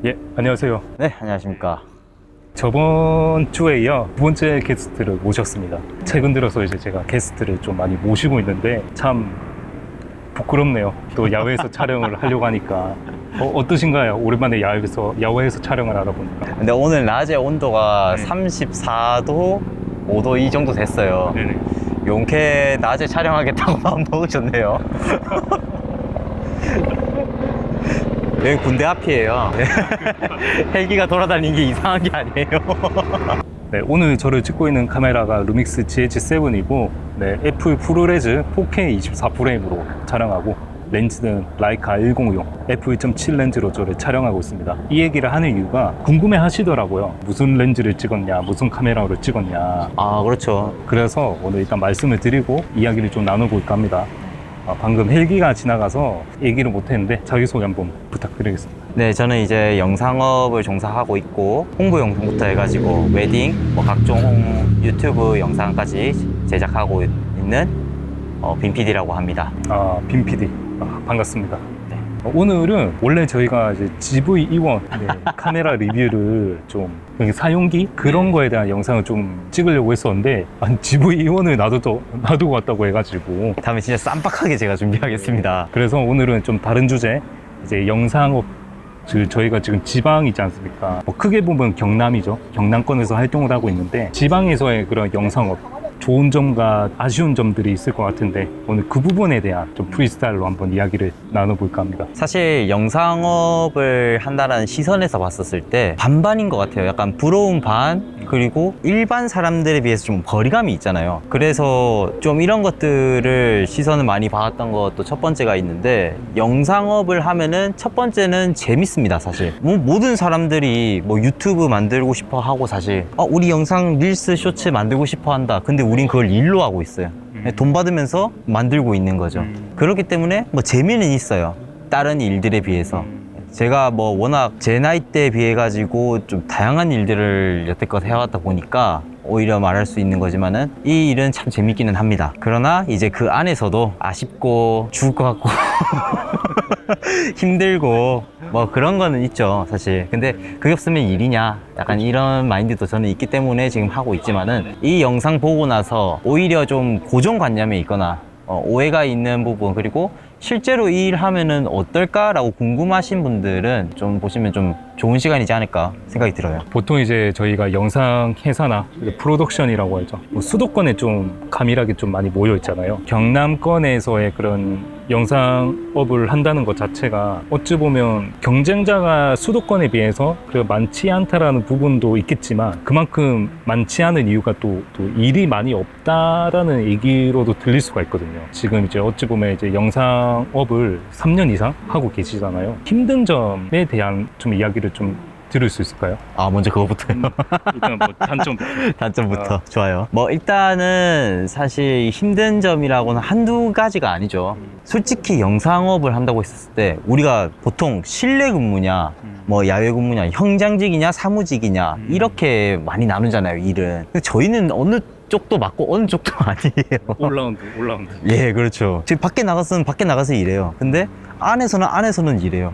예, 안녕하세요. 네, 안녕하십니까. 저번 주에 이어 두 번째 게스트를 모셨습니다. 최근 들어서 이제 제가 게스트를 좀 많이 모시고 있는데 참 부끄럽네요. 또 야외에서 촬영을 하려고 하니까. 어떠신가요? 오랜만에 야외에서 촬영을 하다 보니까. 근데 오늘 낮에 온도가 네. 34도, 5도 이 정도 됐어요. 네네. 용케 낮에 촬영하겠다고 마음 먹으셨네요. 여기 군대 앞이에요. 헬기가 돌아다니는 게 이상한 게 아니에요. 네, 오늘 저를 찍고 있는 카메라가 루믹스 GH7이고 네, F 프로레즈 4K 24프레임으로 촬영하고 렌즈는 라이카 1050 f2.7 렌즈로 저를 촬영하고 있습니다. 이 얘기를 하는 이유가 궁금해 하시더라고요. 무슨 렌즈를 찍었냐, 무슨 카메라로 찍었냐. 아, 그렇죠. 그래서 오늘 일단 말씀을 드리고 이야기를 좀 나눠볼까 합니다. 방금 헬기가 지나가서 얘기를 못했는데 자기소개 한번 부탁드리겠습니다. 네, 저는 이제 영상업을 종사하고 있고 홍보 영상부터 해가지고 웨딩, 각종 유튜브 영상까지 제작하고 있는 빈PD라고 합니다. 빈 PD. 반갑습니다. 오늘은 원래 저희가 이제 GV-E1 카메라 리뷰를 좀 사용기 그런 거에 대한 영상을 좀 찍으려고 했었는데 GV-E1을 놔두고 왔다고 해가지고 다음에 진짜 쌈박하게 제가 준비하겠습니다. 그래서 오늘은 좀 다른 주제 이제 영상업 저희가 지금 지방이지 않습니까? 크게 보면 경남이죠. 경남권에서 활동을 하고 있는데 지방에서의 그런 영상업 좋은 점과 아쉬운 점들이 있을 것 같은데 오늘 그 부분에 대한 좀 프리스타일로 한번 이야기를 나눠볼까 합니다. 사실 영상업을 한다는 시선에서 봤었을 때 반반인 것 같아요. 약간 부러운 반, 그리고 일반 사람들에 비해서 좀 거리감이 있잖아요. 그래서 좀 이런 것들을 시선을 많이 받았던 것도 첫 번째가 있는데, 영상업을 하면은 첫 번째는 재밌습니다. 사실 모든 사람들이 유튜브 만들고 싶어 하고 사실 우리 영상 릴스 쇼츠 만들고 싶어 한다. 근데 우린 그걸 일로 하고 있어요. 돈 받으면서 만들고 있는 거죠. 그렇기 때문에 재미는 있어요. 다른 일들에 비해서. 제가 워낙 제 나이 때에 비해 가지고 좀 다양한 일들을 여태껏 해왔다 보니까 오히려 말할 수 있는 거지만은 이 일은 참 재밌기는 합니다. 그러나 이제 그 안에서도 아쉽고 죽을 것 같고 힘들고 그런 거는 있죠, 사실. 근데 그게 없으면 일이냐, 약간 이런 마인드도 저는 있기 때문에 지금 하고 있지만은, 이 영상 보고 나서 오히려 좀 고정관념에 있거나 오해가 있는 부분, 그리고 실제로 이 일 하면은 어떨까라고 궁금하신 분들은 좀 보시면 좀 좋은 시간이지 않을까 생각이 들어요. 보통 이제 저희가 영상 회사나 프로덕션이라고 하죠. 수도권에 좀 가밀하게 좀 많이 모여 있잖아요. 경남권에서의 그런 영상업을 한다는 것 자체가 어찌 보면 경쟁자가 수도권에 비해서 많지 않다라는 부분도 있겠지만, 그만큼 많지 않은 이유가 또 일이 많이 없다라는 얘기로도 들릴 수가 있거든요. 지금 이제 어찌 보면 이제 영상업을 3년 이상 하고 계시잖아요. 힘든 점에 대한 좀 이야기를 좀 들을 수 있을까요? 먼저 그거부터요. 일단 단점부터. 단점부터. 좋아요. 일단은 사실 힘든 점이라고는 한두 가지가 아니죠. 솔직히 영상업을 한다고 했었을 때 우리가 보통 실내 근무냐 야외 근무냐, 현장직이냐 사무직이냐 이렇게 많이 나누잖아요, 일은. 근데 저희는 어느 쪽도 맞고 어느 쪽도 아니에요. 올라운드. 예, 그렇죠. 지금 밖에 나갔으면 밖에 나가서 일해요. 근데 안에서는 일해요.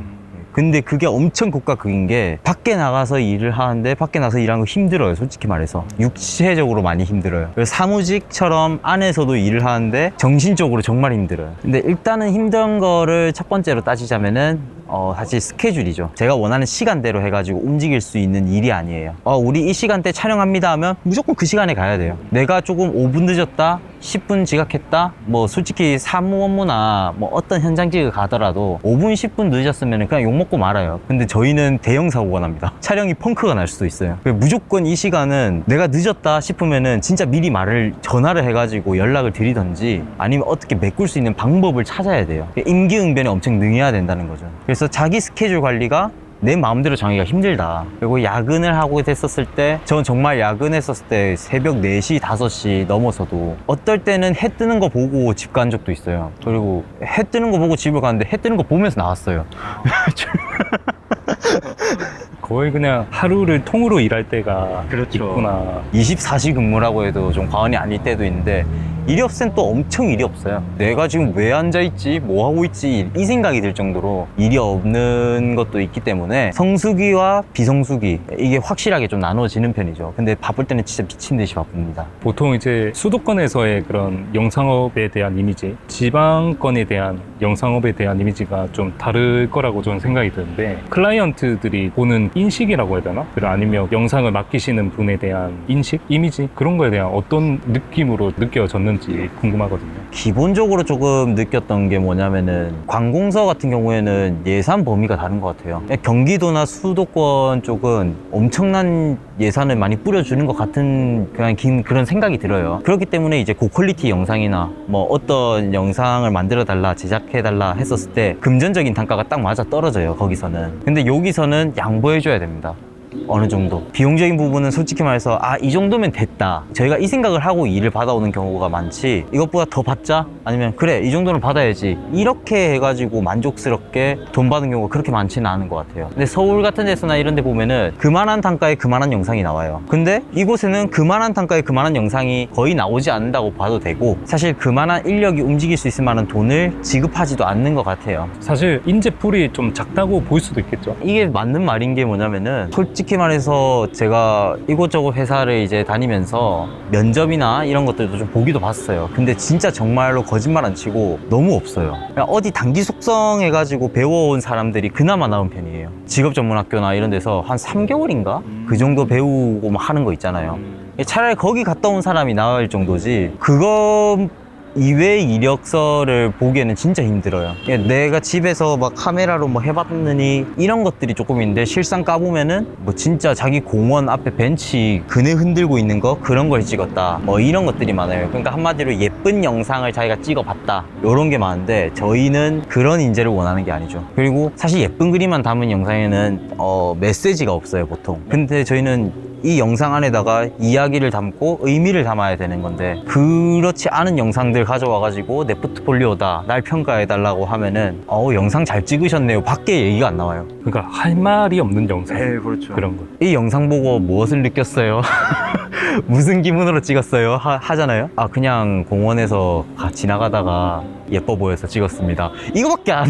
근데 그게 엄청 극과 극인 게, 밖에 나가서 일을 하는데 밖에 나가서 일하는 거 힘들어요, 솔직히 말해서. 육체적으로 많이 힘들어요. 그래서 사무직처럼 안에서도 일을 하는데 정신적으로 정말 힘들어요. 근데 일단은 힘든 거를 첫 번째로 따지자면은 사실 스케줄이죠. 제가 원하는 시간대로 해가지고 움직일 수 있는 일이 아니에요. 우리 이 시간대 촬영합니다 하면 무조건 그 시간에 가야 돼요. 내가 조금 5분 늦었다, 10분 지각했다, 솔직히 사무 업무나 어떤 현장직을 가더라도 5분, 10분 늦었으면 그냥 욕먹고 말아요. 근데 저희는 대형 사고가 납니다. 촬영이 펑크가 날 수도 있어요. 무조건 이 시간은 내가 늦었다 싶으면은 진짜 미리 전화를 해가지고 연락을 드리던지, 아니면 어떻게 메꿀 수 있는 방법을 찾아야 돼요. 임기응변에 엄청 능해야 된다는 거죠. 그래서 자기 스케줄 관리가 내 마음대로 정하기가 힘들다. 그리고 야근을 하고 됐었을 때, 전 정말 야근했었을 때 새벽 4시, 5시 넘어서도 어떨 때는 해 뜨는 거 보고 집 간 적도 있어요. 그리고 해 뜨는 거 보고 집을 갔는데 해 뜨는 거 보면서 나왔어요. 거의 그냥 하루를 통으로 일할 때가 있구나. 24시 근무라고 해도 좀 과언이 아닐 때도 있는데, 일이 없을 땐 또 엄청 일이 없어요. 내가 지금 왜 앉아있지? 뭐 하고 있지? 이 생각이 들 정도로 일이 없는 것도 있기 때문에 성수기와 비성수기 이게 확실하게 좀 나눠지는 편이죠. 근데 바쁠 때는 진짜 미친 듯이 바쁩니다. 보통 이제 수도권에서의 그런 영상업에 대한 이미지, 지방권에 대한 영상업에 대한 이미지가 좀 다를 거라고 저는 생각이 드는데, 클라이언트들이 보는 인식이라고 해야 되나? 그리고 아니면 영상을 맡기시는 분에 대한 인식, 이미지 그런 거에 대한 어떤 느낌으로 느껴졌는지 궁금하거든요. 기본적으로 조금 느꼈던 게 뭐냐면은 관공서 같은 경우에는 예산 범위가 다른 것 같아요. 경기도나 수도권 쪽은 엄청난 예산을 많이 뿌려주는 것 같은 그런 생각이 들어요. 그렇기 때문에 이제 고퀄리티 영상이나 뭐 어떤 영상을 만들어 달라, 제작해 달라 했었을 때 금전적인 단가가 딱 맞아 떨어져요, 거기서는. 근데 여기서는 양보해 줘야 됩니다. 어느 정도 비용적인 부분은 솔직히 말해서 이 정도면 됐다, 저희가 이 생각을 하고 일을 받아오는 경우가 많지, 이것보다 더 받자? 아니면 그래 이 정도는 받아야지, 이렇게 해가지고 만족스럽게 돈 받은 경우가 그렇게 많지는 않은 것 같아요. 근데 서울 같은 데서나 이런 데 보면은 그만한 단가에 그만한 영상이 나와요. 근데 이곳에는 그만한 단가에 그만한 영상이 거의 나오지 않는다고 봐도 되고, 사실 그만한 인력이 움직일 수 있을 만한 돈을 지급하지도 않는 것 같아요. 사실 인재풀이 좀 작다고 보일 수도 있겠죠. 이게 맞는 말인 게 뭐냐면은, 솔직히 말해서 제가 이곳저곳 회사를 이제 다니면서 면접이나 이런 것들도 좀 보기도 봤어요. 근데 진짜 정말로 거짓말 안 치고 너무 없어요. 그냥 어디 단기 숙성해가지고 배워온 사람들이 그나마 나온 편이에요. 직업전문학교나 이런 데서 한 3개월인가? 그 정도 배우고 막 하는 거 있잖아요. 차라리 거기 갔다 온 사람이 나을 정도지, 그거 이외의 이력서를 보기에는 진짜 힘들어요. 내가 집에서 막 카메라로 뭐 해봤느니 이런 것들이 조금 있는데, 실상 까보면은 뭐 진짜 자기 공원 앞에 벤치 그네 흔들고 있는 거, 그런 걸 찍었다, 뭐 이런 것들이 많아요. 그러니까 한마디로 예쁜 영상을 자기가 찍어봤다, 이런 게 많은데 저희는 그런 인재를 원하는 게 아니죠. 그리고 사실 예쁜 그림만 담은 영상에는 메시지가 없어요, 보통. 근데 저희는 이 영상 안에다가 이야기를 담고 의미를 담아야 되는 건데, 그렇지 않은 영상들 가져와가지고 내 포트폴리오다, 날 평가해달라고 하면은 영상 잘 찍으셨네요 밖에 얘기가 안 나와요. 그러니까 할 말이 없는 영상. 네, 그렇죠. 그런 거. 이 영상 보고 무엇을 느꼈어요? 무슨 기분으로 찍었어요? 하잖아요. 그냥 공원에서 지나가다가 예뻐 보여서 찍었습니다, 이거밖에 안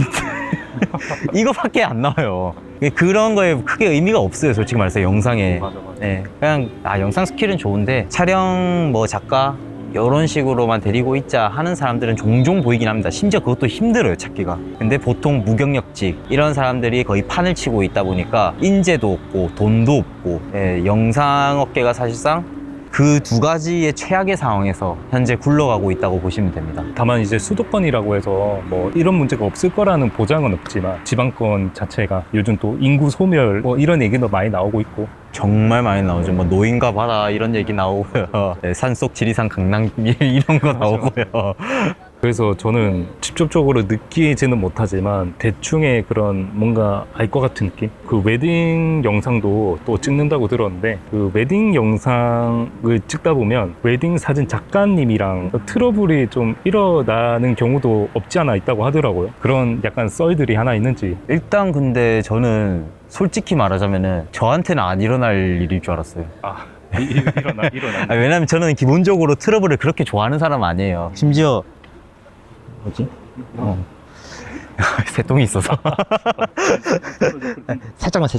이거밖에 안 나와요. 그런 거에 크게 의미가 없어요, 솔직히 말해서 영상에. 맞아. 네, 그냥 영상 스킬은 좋은데 촬영 뭐 작가 이런 식으로만 데리고 있자 하는 사람들은 종종 보이긴 합니다. 심지어 그것도 힘들어요, 찾기가. 근데 보통 무경력직 이런 사람들이 거의 판을 치고 있다 보니까 인재도 없고 돈도 없고, 영상업계가 사실상 그 두 가지의 최악의 상황에서 현재 굴러가고 있다고 보시면 됩니다. 다만 이제 수도권이라고 해서 뭐 이런 문제가 없을 거라는 보장은 없지만, 지방권 자체가 요즘 또 인구 소멸 뭐 이런 얘기도 많이 나오고 있고. 정말 많이 나오죠. 뭐 노인과 바다 이런 얘기 나오고요. 산속 지리산 강남길 이런 거 나오고요. 그래서 저는 직접적으로 느끼지는 못하지만 대충의 그런 뭔가 알 것 같은 느낌? 그 웨딩 영상도 또 찍는다고 들었는데, 그 웨딩 영상을 찍다 보면 웨딩 사진 작가님이랑 트러블이 좀 일어나는 경우도 없지 않아 있다고 하더라고요. 그런 약간 썰들이 하나 있는지. 일단 근데 저는 솔직히 말하자면은 저한테는 안 일어날 일일 줄 알았어요. 일어나. 왜냐면 저는 기본적으로 트러블을 그렇게 좋아하는 사람 아니에요. 심지어 뭐지? 새똥이 있어서 살짝만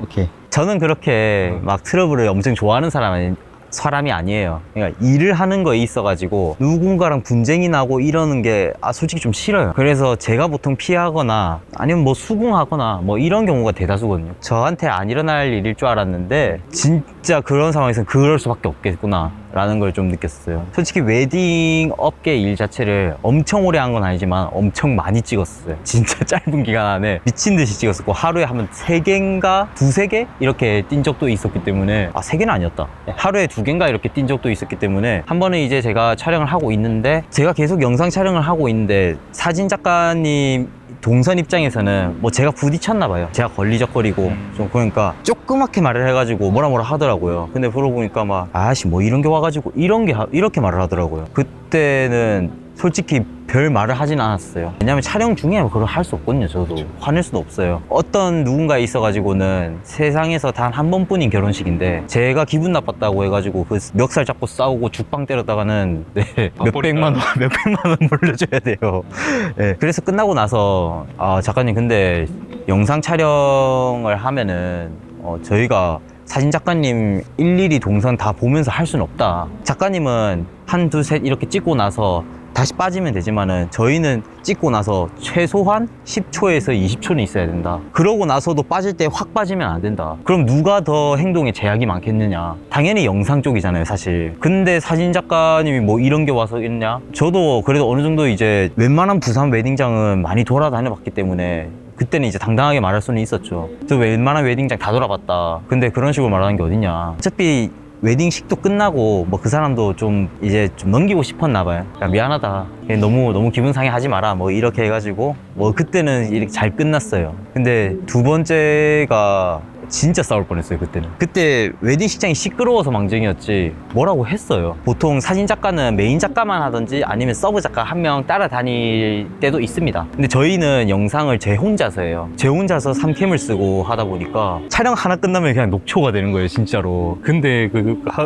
오케이. 저는 그렇게 막 트러블을 엄청 좋아하는 사람이 아니에요. 그러니까 일을 하는 거에 있어가지고 누군가랑 분쟁이 나고 이러는 게 솔직히 좀 싫어요. 그래서 제가 보통 피하거나 아니면 뭐 수긍하거나 뭐 이런 경우가 대다수거든요. 저한테 안 일어날 일일 줄 알았는데 진짜 그런 상황에서는 그럴 수밖에 없겠구나 라는 걸 좀 느꼈어요. 솔직히 웨딩 업계 일 자체를 엄청 오래 한 건 아니지만 엄청 많이 찍었어요. 진짜 짧은 기간 안에 미친 듯이 찍었었고, 하루에 하면 3개인가 2-3개 이렇게 뛴 적도 있었기 때문에 3개는 아니었다, 하루에 2개인가 이렇게 뛴 적도 있었기 때문에, 한 번은 이제 제가 촬영을 하고 있는데, 제가 계속 영상 촬영을 하고 있는데 사진 작가님 동선 입장에서는 뭐 제가 부딪혔나 봐요. 제가 걸리적거리고 좀, 그러니까 조그맣게 말을 해가지고 뭐라 하더라고요. 근데 물어보니까 막 뭐 이런 게 와가지고 이렇게 말을 하더라고요. 그때는 솔직히 별 말을 하진 않았어요. 왜냐면 촬영 중에 그걸 할 수 없거든요. 저도 화낼 수도 없어요. 어떤 누군가 있어가지고는 세상에서 단 한 번뿐인 결혼식인데 제가 기분 나빴다고 해가지고 그 멱살 잡고 싸우고 죽방 때렸다가는 네, 몇백만 원 물려줘야 돼요. 네, 그래서 끝나고 나서 작가님 근데 영상 촬영을 하면은 저희가 사진 작가님 일일이 동선 다 보면서 할 수는 없다. 작가님은 한, 둘, 셋 이렇게 찍고 나서 다시 빠지면 되지만은 저희는 찍고 나서 최소한 10초에서 20초는 있어야 된다. 그러고 나서도 빠질 때 확 빠지면 안 된다. 그럼 누가 더 행동에 제약이 많겠느냐? 당연히 영상 쪽이잖아요, 사실. 근데 사진 작가님이 뭐 이런 게 와서 있냐? 저도 그래도 어느 정도 이제 웬만한 부산 웨딩장은 많이 돌아다녀 봤기 때문에 그때는 이제 당당하게 말할 수는 있었죠. 저 웬만한 웨딩장 다 돌아봤다. 근데 그런 식으로 말하는 게 어딨냐. 어차피 웨딩식도 끝나고 뭐 그 사람도 좀 이제 좀 넘기고 싶었나 봐요. 야, 미안하다. 너무 기분 상해하지 마라. 뭐 이렇게 해가지고 뭐 그때는 이렇게 잘 끝났어요. 근데 두 번째가 진짜 싸울 뻔했어요. 그때는. 그때 웨딩식장이 시끄러워서 망정이었지 뭐라고 했어요. 보통 사진 작가는 메인 작가만 하든지 아니면 서브 작가 한 명 따라다닐 때도 있습니다. 근데 저희는 영상을 제 혼자서 해요. 제 혼자서 3캠을 쓰고 하다 보니까 촬영 하나 끝나면 그냥 녹초가 되는 거예요, 진짜로. 근데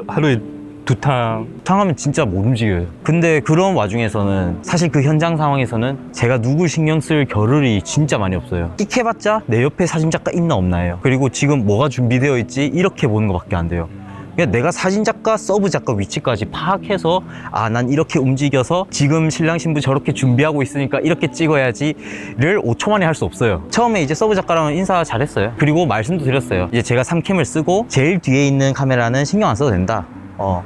하루에 2탕 하면 진짜 못 움직여요. 근데 그런 와중에서는 사실 그 현장 상황에서는 제가 누굴 신경 쓸 겨를이 진짜 많이 없어요. 끽 해봤자 내 옆에 사진작가 있나 없나요. 그리고 지금 뭐가 준비되어 있지 이렇게 보는 것밖에 안 돼요. 그냥 내가 사진작가, 서브작가 위치까지 파악해서 난 이렇게 움직여서 지금 신랑 신부 저렇게 준비하고 있으니까 이렇게 찍어야지를 5초 만에 할 수 없어요. 처음에 이제 서브작가랑 인사 잘했어요. 그리고 말씀도 드렸어요. 이제 제가 3캠을 쓰고 제일 뒤에 있는 카메라는 신경 안 써도 된다.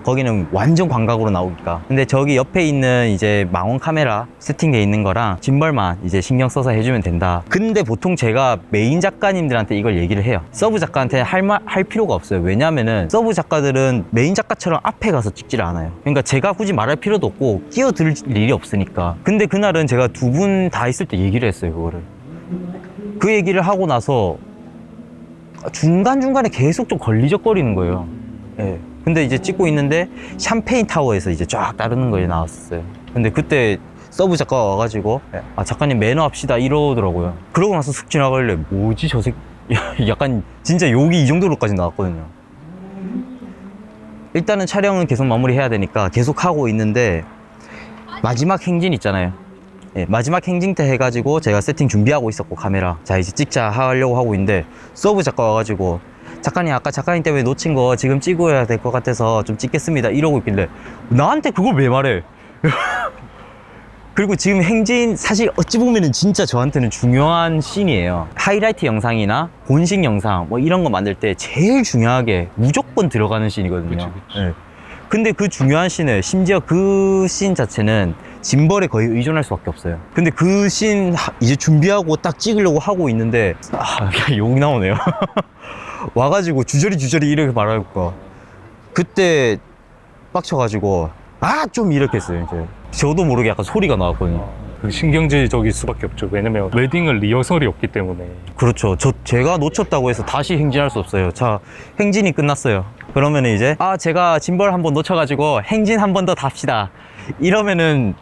거기는 완전 광각으로 나오니까. 근데 저기 옆에 있는 이제 망원 카메라 세팅돼 있는 거랑 짐벌만 이제 신경 써서 해주면 된다. 근데 보통 제가 메인 작가님들한테 이걸 얘기를 해요. 서브 작가한테 할 필요가 없어요. 왜냐면은 서브 작가들은 메인 작가처럼 앞에 가서 찍질 않아요. 그러니까 제가 굳이 말할 필요도 없고 끼어들 일이 없으니까. 근데 그날은 제가 두 분 다 있을 때 얘기를 했어요. 그거를. 그 얘기를 하고 나서 중간중간에 계속 좀 걸리적거리는 거예요. 예. 근데 이제 찍고 있는데 샴페인 타워에서 이제 쫙 따르는 거에 나왔어요. 근데 그때 서브 작가가 와가지고 작가님 매너 합시다 이러더라고요. 그러고 나서 쑥 지나가길래 뭐지 저 새끼 약간 진짜 욕이 이 정도로까지 나왔거든요. 일단은 촬영은 계속 마무리해야 되니까 계속 하고 있는데 마지막 행진 있잖아요. 마지막 행진 때 해가지고 제가 세팅 준비하고 있었고 카메라 자 이제 찍자 하려고 하고 있는데 서브 작가 와가지고 작가님 아까 작가님 때문에 놓친 거 지금 찍어야 될 것 같아서 좀 찍겠습니다 이러고 있길래 나한테 그걸 왜 말해. 그리고 지금 행진 사실 어찌 보면은 진짜 저한테는 중요한 씬이에요. 하이라이트 영상이나 본식 영상 뭐 이런 거 만들 때 제일 중요하게 무조건 들어가는 씬이거든요. 그치. 네. 근데 그 중요한 씬을 심지어 그 씬 자체는 짐벌에 거의 의존할 수밖에 없어요. 근데 그 씬 이제 준비하고 딱 찍으려고 하고 있는데 욕 나오네요. 와가지고 주저리 이렇게 말할까. 그때 빡쳐가지고 좀 이렇게 했어요. 이제 저도 모르게 약간 소리가 나왔거든요. 신경질적일 수밖에 없죠. 왜냐면 웨딩은 리허설이 없기 때문에. 그렇죠. 제가 놓쳤다고 해서 다시 행진할 수 없어요. 자, 행진이 끝났어요. 그러면 이제 제가 짐벌 한번 놓쳐가지고 행진 한 번 더 답시다 이러면은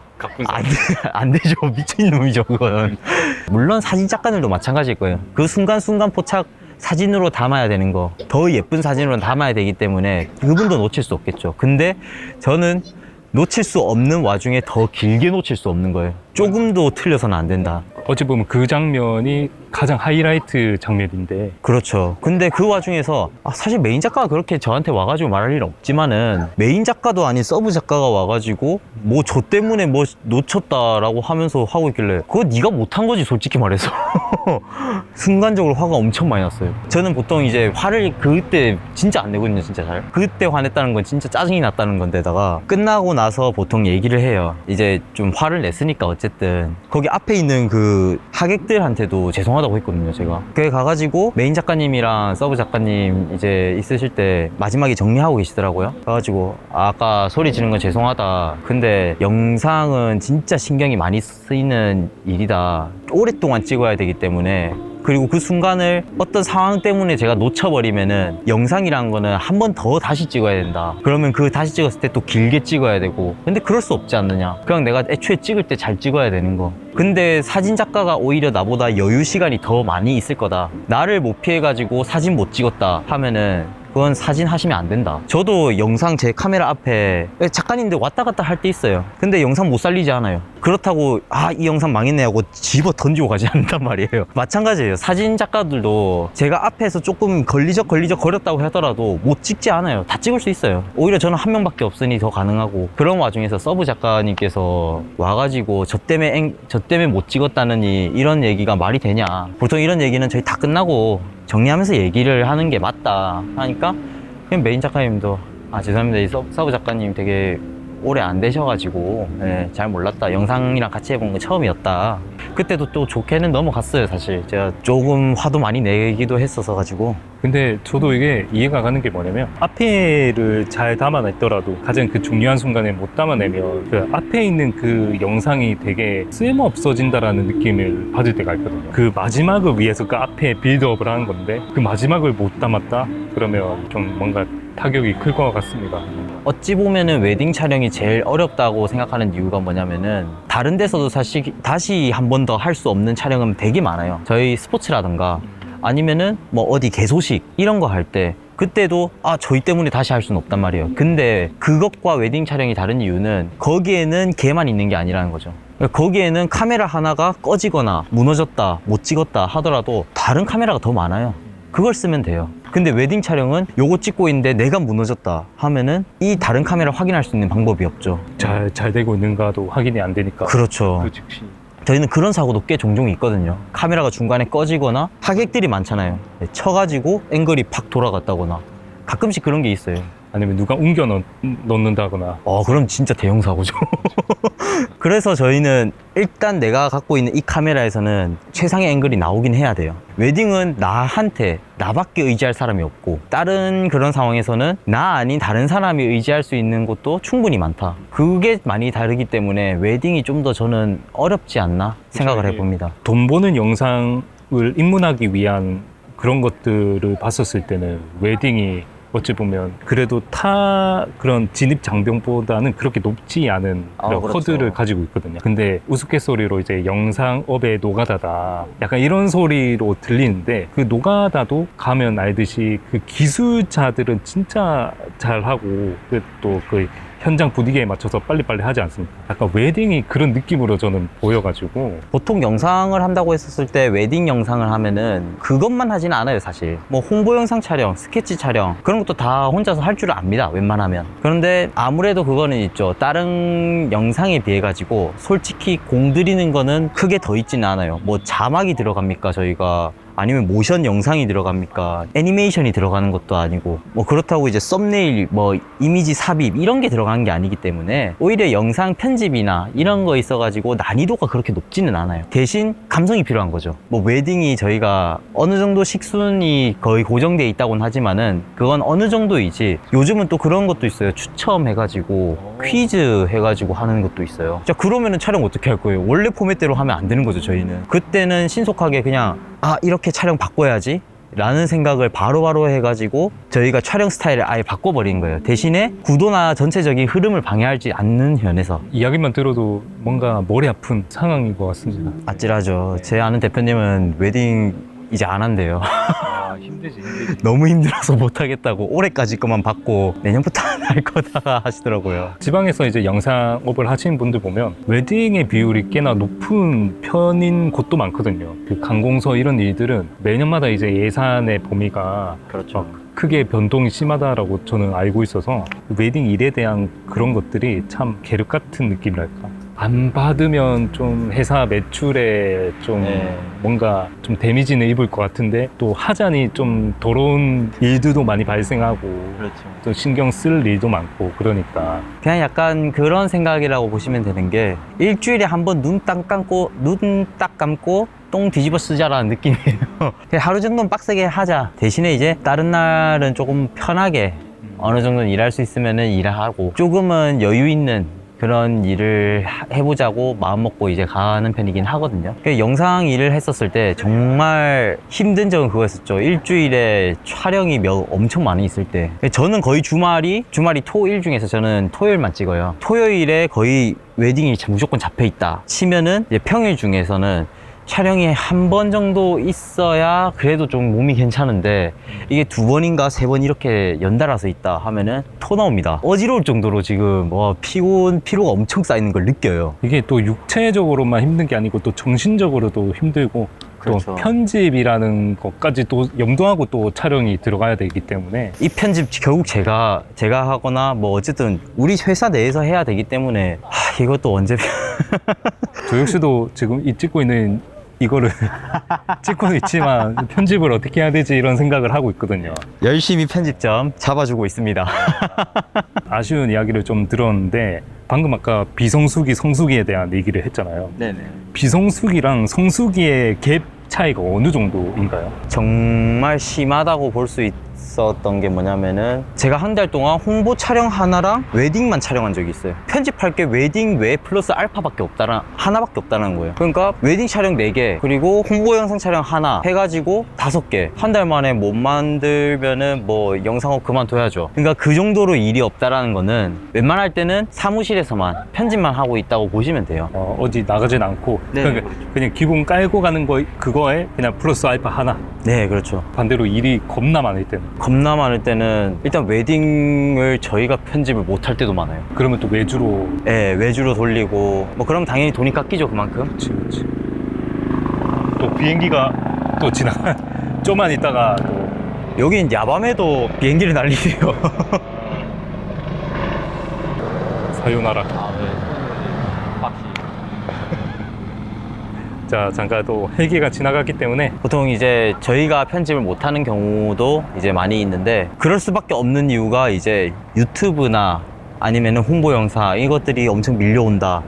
안 되죠. 미친놈이죠 그건. 물론 사진 작가들도 마찬가지일 거예요. 그 순간순간 포착 사진으로 담아야 되는 거 더 예쁜 사진으로 담아야 되기 때문에 그분도 놓칠 수 없겠죠. 근데 저는 놓칠 수 없는 와중에 더 길게 놓칠 수 없는 거예요. 조금도 틀려서는 안 된다. 어찌 보면 그 장면이 가장 하이라이트 장면인데. 그렇죠. 근데 그 와중에서 사실 메인 작가가 그렇게 저한테 와가지고 말할 일은 없지만은 메인 작가도 아닌 서브 작가가 와가지고 뭐 저 때문에 뭐 놓쳤다라고 하면서 하고 있길래 그거 네가 못한 거지 솔직히 말해서. 순간적으로 화가 엄청 많이 났어요. 저는 보통 이제 화를 그때 진짜 안 내거든요. 진짜 잘. 그때 화냈다는 건 진짜 짜증이 났다는 건데다가 끝나고 나서 보통 얘기를 해요. 이제 좀 화를 냈으니까 어쨌든 거기 앞에 있는 그 하객들한테도 죄송하다고 했거든요. 제가 그게 가가지고 메인 작가님이랑 서브 작가님 이제 있으실 때 마지막에 정리하고 계시더라고요. 그래가지고 아까 소리 지른 건 죄송하다. 근데 영상은 진짜 신경이 많이 쓰이는 일이다. 오랫동안 찍어야 되기 때문에 그리고 그 순간을 어떤 상황 때문에 제가 놓쳐버리면은 영상이란 거는 한 번 더 다시 찍어야 된다. 그러면 그 다시 찍었을 때 또 길게 찍어야 되고. 근데 그럴 수 없지 않느냐. 그냥 내가 애초에 찍을 때 잘 찍어야 되는 거. 근데 사진 작가가 오히려 나보다 여유 시간이 더 많이 있을 거다. 나를 못 피해가지고 사진 못 찍었다 하면은 그건 사진 하시면 안 된다. 저도 영상 제 카메라 앞에 작가님들 왔다 갔다 할 때 있어요. 근데 영상 못 살리지 않아요. 그렇다고 이 영상 망했네 하고 집어 던지고 가지 않는단 말이에요. 마찬가지예요. 사진 작가들도 제가 앞에서 조금 걸리적 거렸다고 하더라도 못 찍지 않아요. 다 찍을 수 있어요. 오히려 저는 한 명밖에 없으니 더 가능하고. 그런 와중에서 서브 작가님께서 와가지고 저 때문에 못 찍었다느니 이런 얘기가 말이 되냐. 보통 이런 얘기는 저희 다 끝나고 정리하면서 얘기를 하는 게 맞다 하니까 그냥 메인 작가님도 죄송합니다. 이 서브 작가님 되게 오래 안 되셔가지고 잘 몰랐다. 영상이랑 같이 해본 게 처음이었다. 그때도 또 좋게는 넘어갔어요. 사실 제가 조금 화도 많이 내기도 했어서 가지고. 근데 저도 이게 이해가 가는 게 뭐냐면 앞에를 잘 담아냈더라도 가장 그 중요한 순간에 못 담아내면 그 앞에 있는 그 영상이 되게 쓸모없어진다라는 느낌을 받을 때가 있거든요. 그 마지막을 위해서 그 앞에 빌드업을 하는 건데 그 마지막을 못 담았다? 그러면 좀 뭔가 타격이 클 것 같습니다. 어찌 보면은 웨딩 촬영이 제일 어렵다고 생각하는 이유가 뭐냐면은 다른 데서도 사실 다시 한 번 더 할 수 없는 촬영은 되게 많아요. 저희 스포츠라든가 아니면은 뭐 어디 개소식 이런 거 할 때 그때도 저희 때문에 다시 할 수는 없단 말이에요. 근데 그것과 웨딩 촬영이 다른 이유는 거기에는 걔만 있는 게 아니라는 거죠. 거기에는 카메라 하나가 꺼지거나 무너졌다 못 찍었다 하더라도 다른 카메라가 더 많아요. 그걸 쓰면 돼요. 근데 웨딩 촬영은 요거 찍고 있는데 내가 무너졌다 하면은 이 다른 카메라 확인할 수 있는 방법이 없죠. 잘 되고 있는가도 확인이 안 되니까. 그렇죠. 그 즉시. 저희는 그런 사고도 꽤 종종 있거든요. 카메라가 중간에 꺼지거나 하객들이 많잖아요. 쳐가지고 앵글이 팍 돌아갔다거나 가끔씩 그런 게 있어요. 아니면 누가 옮겨 넣는다거나. 그럼 진짜 대형 사고죠. 그래서 저희는 일단 내가 갖고 있는 이 카메라에서는 최상의 앵글이 나오긴 해야 돼요. 웨딩은 나밖에 의지할 사람이 없고 다른 그런 상황에서는 나 아닌 다른 사람이 의지할 수 있는 것도 충분히 많다. 그게 많이 다르기 때문에 웨딩이 좀 더 저는 어렵지 않나 생각을 해봅니다. 돈 버는 영상을 입문하기 위한 그런 것들을 봤었을 때는 웨딩이 어찌 보면 그래도 그런 진입 장벽보다는 그렇게 높지 않은 그런 그렇죠. 허들을 가지고 있거든요. 근데 우스갯소리로 이제 영상업의 노가다다 약간 이런 소리로 들리는데 그 노가다도 가면 알듯이 그 기술자들은 진짜 잘하고 또 그 현장 분위기에 맞춰서 빨리빨리 하지 않습니까? 약간 웨딩이 그런 느낌으로 저는 보여가지고 보통 영상을 한다고 했었을 때 웨딩 영상을 하면은 그것만 하지는 않아요. 사실 뭐 홍보 영상 촬영, 스케치 촬영 그런 것도 다 혼자서 할 줄 압니다. 웬만하면. 그런데 아무래도 그거는 있죠. 다른 영상에 비해 가지고 솔직히 공들이는 거는 크게 더 있지는 않아요. 뭐 자막이 들어갑니까 저희가, 아니면 모션 영상이 들어갑니까, 애니메이션이 들어가는 것도 아니고, 뭐 그렇다고 이제 썸네일, 뭐 이미지 삽입 이런 게 들어가는 게 아니기 때문에 오히려 영상 편집이나 이런 거 있어가지고 난이도가 그렇게 높지는 않아요. 대신 감성이 필요한 거죠. 뭐 웨딩이 저희가 어느 정도 식순이 거의 고정돼 있다고는 하지만은 그건 어느 정도이지, 요즘은 또 그런 것도 있어요. 추첨해가지고 퀴즈 해가지고 하는 것도 있어요. 자, 그러면은 촬영 어떻게 할 거예요? 원래 포맷대로 하면 안 되는 거죠. 저희는 그때는 신속하게 그냥 이렇게 촬영 바꿔야지 라는 생각을 바로바로 해가지고 저희가 촬영 스타일을 아예 바꿔버린 거예요. 대신에 구도나 전체적인 흐름을 방해하지 않는 면에서. 이야기만 들어도 뭔가 머리 아픈 상황인 것 같습니다. 아찔하죠. 제 아는 대표님은 웨딩 이제 안 한대요. 힘들지. 너무 힘들어서 못하겠다고 올해까지 것만 받고 내년부터 안 할 거다 하시더라고요. 지방에서 이제 영상업을 하시는 분들 보면 웨딩의 비율이 꽤나 높은 편인 곳도 많거든요. 그 관공서 이런 일들은 매년마다 이제 예산의 범위가 그렇죠. 크게 변동이 심하다라고 저는 알고 있어서 웨딩 일에 대한 그런 것들이 참 계륵 같은 느낌이랄까. 안 받으면 좀 회사 매출에 좀 뭔가 좀 데미지는 입을 것 같은데 또 하자니 좀 더러운 일들도 많이 발생하고 그렇죠. 또 신경 쓸 일도 많고 그러니까 그냥 약간 그런 생각이라고 보시면 되는 게, 일주일에 한 번 눈 딱 감고 똥 뒤집어 쓰자라는 느낌이에요. 그냥 하루 정도는 빡세게 하자. 대신에 이제 다른 날은 조금 편하게 어느 정도는 일할 수 있으면은 일하고, 조금은 여유 있는 그런 일을 해보자고 마음먹고 이제 가는 편이긴 하거든요. 영상 일을 했었을 때 정말 힘든 점은 그거였었죠. 일주일에 촬영이 엄청 많이 있을 때 저는 거의 주말이 토일 중에서 저는 토요일만 찍어요. 토요일에 거의 웨딩이 무조건 잡혀있다 치면은 이제 평일 중에서는 촬영이 한 번 정도 있어야 그래도 좀 몸이 괜찮은데 이게 2번인가 3번 이렇게 연달아서 있다 하면은 토 나옵니다. 어지러울 정도로 지금 피로가 엄청 쌓이는 걸 느껴요. 이게 또 육체적으로만 힘든 게 아니고 또 정신적으로도 힘들고 그렇죠. 또 편집이라는 것까지 또 염두하고 또 촬영이 들어가야 되기 때문에 이 편집 결국 제가 하거나 뭐 어쨌든 우리 회사 내에서 해야 되기 때문에 이것도 언제 저 역시도 지금 이 찍고 있는 이거를 찍고는 있지만 편집을 어떻게 해야 되지 이런 생각을 하고 있거든요. 열심히 편집점 잡아주고 있습니다. 아쉬운 이야기를 좀 들었는데 방금 아까 비성수기, 성수기에 대한 얘기를 했잖아요. 네네. 비성수기랑 성수기의 갭 차이가 어느 정도인가요? 정말 심하다고 볼 수 있었던 게 뭐냐면은 제가 한 달 동안 홍보 촬영 하나랑 웨딩만 촬영한 적이 있어요. 편집할 게 웨딩 외 플러스 알파밖에 하나밖에 없다는 거예요. 그러니까 웨딩 촬영 4개 그리고 홍보 영상 촬영 하나 해가지고 5개 한 달 만에 못 만들면은 뭐 영상업 그만둬야죠. 그러니까 그 정도로 일이 없다라는 거는 웬만할 때는 사무실에서만 편집만 하고 있다고 보시면 돼요. 어디 나가진 않고 네, 그러니까 그냥 기본 깔고 가는 거 그거에 그냥 플러스 알파 하나. 네, 그렇죠. 반대로 일이 겁나 많을 때는 겁나 많을 때는 일단 웨딩을 저희가 편집을 못 할 때도 많아요. 그러면 또 외주로. 네, 외주로 돌리고 뭐 그럼 당연히 돈이 깎이죠, 그만큼. 그치. 또 비행기가 또 좀만 있다가 또 여긴 야밤에도 비행기를 날리세요. 사요나라. 네. 빡시. 자, 잠깐 또 헬기가 지나갔기 때문에 보통 이제 저희가 편집을 못하는 경우도 이제 많이 있는데 그럴 수밖에 없는 이유가 이제 유튜브나 아니면 홍보 영상 이것들이 엄청 밀려온다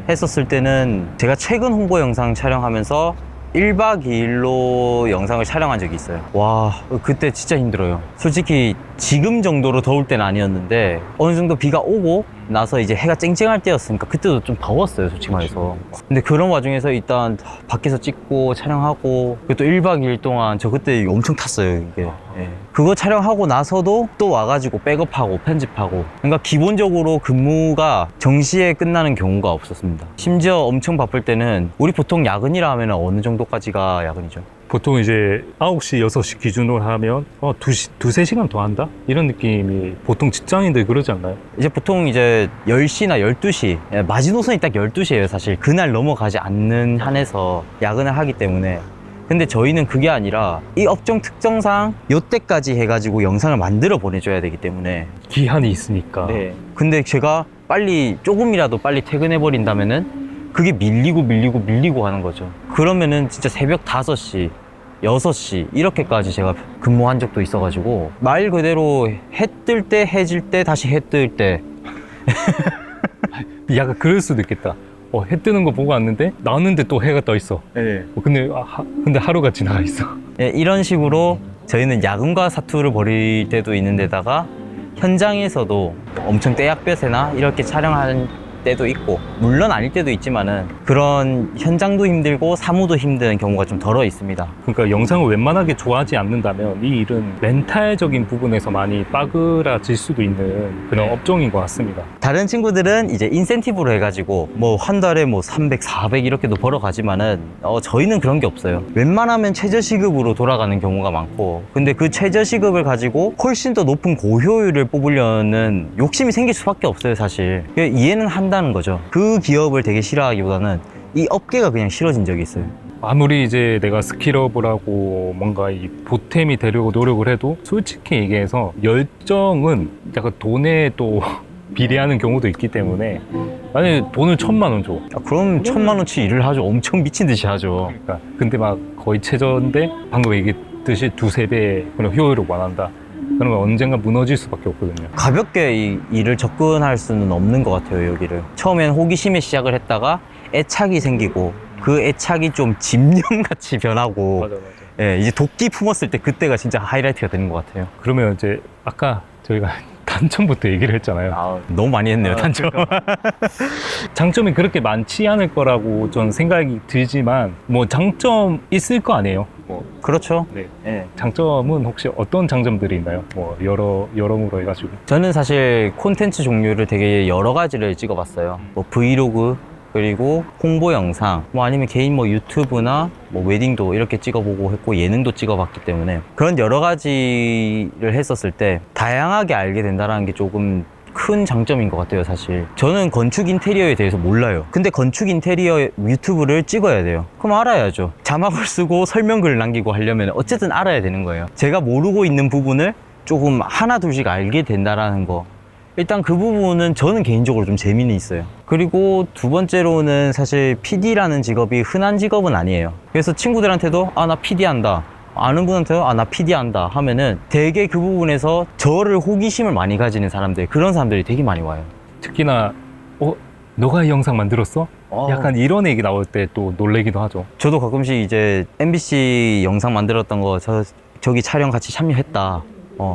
했었을 때는 제가 최근 홍보 영상 촬영하면서 1박 2일로 영상을 촬영한 적이 있어요. 와, 그때 진짜 힘들어요. 솔직히 지금 정도로 더울 때는 아니었는데 어느 정도 비가 오고 나서 이제 해가 쨍쨍할 때였으니까 그때도 좀 더웠어요, 솔직히 말해서. 근데 그런 와중에서 일단 밖에서 찍고 촬영하고 그리고 또 1박 2일 동안 저 그때 엄청 탔어요, 이게. 예. 그거 촬영하고 나서도 또 와가지고 백업하고 편집하고 그러니까 기본적으로 근무가 정시에 끝나는 경우가 없었습니다. 심지어 엄청 바쁠 때는 우리 보통 야근이라 하면 어느 정도까지가 야근이죠? 보통 이제 9시, 6시 기준으로 하면 2, 3시간 더 한다? 이런 느낌이 보통 직장인들 그러지 않나요? 이제 보통 이제 10시나 12시 마지노선이 딱 12시예요 사실. 그날 넘어가지 않는 한에서 야근을 하기 때문에. 근데 저희는 그게 아니라 이 업종 특성상 요때까지 해가지고 영상을 만들어 보내줘야 되기 때문에 기한이 있으니까. 네. 근데 제가 조금이라도 빨리 퇴근해 버린다면은 그게 밀리고 하는 거죠. 그러면은 진짜 새벽 5시 6시 이렇게까지 제가 근무한 적도 있어가지고 말 그대로 해 뜰 때, 해 질 때, 다시 해 뜰 때. 약간 그럴 수도 있겠다. 해 뜨는 거 보고 왔는데 나왔는데 또 해가 떠 있어. 네. 근데 하루가 지나가 있어. 네, 이런 식으로 저희는 야근과 사투를 벌일 때도 있는데다가 현장에서도 엄청 떼약볕에나 이렇게 촬영하는 때도 있고 물론 아닐 때도 있지만은 그런 현장도 힘들고 사무도 힘든 경우가 좀 덜어 있습니다. 그러니까 영상을 웬만하게 좋아하지 않는다면 이 일은 멘탈적인 부분에서 많이 빠그라질 수도 있는 그런 업종인 것 같습니다. 다른 친구들은 이제 인센티브로 해가지고 뭐 한 달에 뭐 300, 400 이렇게도 벌어가지만은 저희는 그런 게 없어요. 웬만하면 최저시급으로 돌아가는 경우가 많고 근데 그 최저시급을 가지고 훨씬 더 높은 고효율을 뽑으려는 욕심이 생길 수밖에 없어요, 사실. 이해는 한다는 거죠. 그 기업을 되게 싫어하기보다는 이 업계가 그냥 싫어진 적이 있어요. 아무리 이제 내가 스킬업을 하고 뭔가 이 보탬이 되려고 노력을 해도 솔직히 얘기해서 열정은 약간 돈에 또 비례하는 경우도 있기 때문에 만약에 돈을 1,000만 원 줘. 그럼 1,000만 원치 일을 하죠. 엄청 미친 듯이 하죠. 그러니까 근데 막 거의 최저인데 방금 얘기했듯이 2-3배 그런 효율을 원한다. 그러면 언젠가 무너질 수밖에 없거든요. 가볍게 이 일을 접근할 수는 없는 것 같아요, 여기를. 처음엔 호기심에 시작을 했다가 애착이 생기고 그 애착이 좀 집념같이 변하고 맞아. 예, 이제 도끼 품었을 때 그때가 진짜 하이라이트가 되는 것 같아요. 그러면 이제 아까 저희가 단점부터 얘기를 했잖아요. 너무 많이 했네요, 단점. 장점이 그렇게 많지 않을 거라고 전 생각이 들지만 뭐 장점 있을 거 아니에요. 뭐 그렇죠. 네. 예. 장점은 혹시 어떤 장점들이 있나요? 뭐 여러모로 해가지고. 저는 사실 콘텐츠 종류를 되게 여러 가지를 찍어봤어요. 뭐 브이로그, 그리고 홍보 영상, 뭐 아니면 개인 뭐 유튜브나 뭐 웨딩도 이렇게 찍어보고 했고 예능도 찍어봤기 때문에 그런 여러 가지를 했었을 때 다양하게 알게 된다는 게 조금 큰 장점인 것 같아요, 사실. 저는 건축 인테리어에 대해서 몰라요. 근데 건축 인테리어 유튜브를 찍어야 돼요. 그럼 알아야죠. 자막을 쓰고 설명글을 남기고 하려면 어쨌든 알아야 되는 거예요. 제가 모르고 있는 부분을 조금 하나 둘씩 알게 된다라는 거, 일단 그 부분은 저는 개인적으로 좀 재미는 있어요. 그리고 두 번째로는 사실 PD라는 직업이 흔한 직업은 아니에요. 그래서 친구들한테도 나 PD 한다, 아는 분한테도 나 PD 한다 하면은 되게 그 부분에서 저를 호기심을 많이 가지는 사람들, 그런 사람들이 되게 많이 와요. 특히나 너가 이 영상 만들었어? 약간 이런 얘기 나올 때 또 놀래기도 하죠. 저도 가끔씩 이제 MBC 영상 만들었던 거 저기 촬영 같이 참여했다,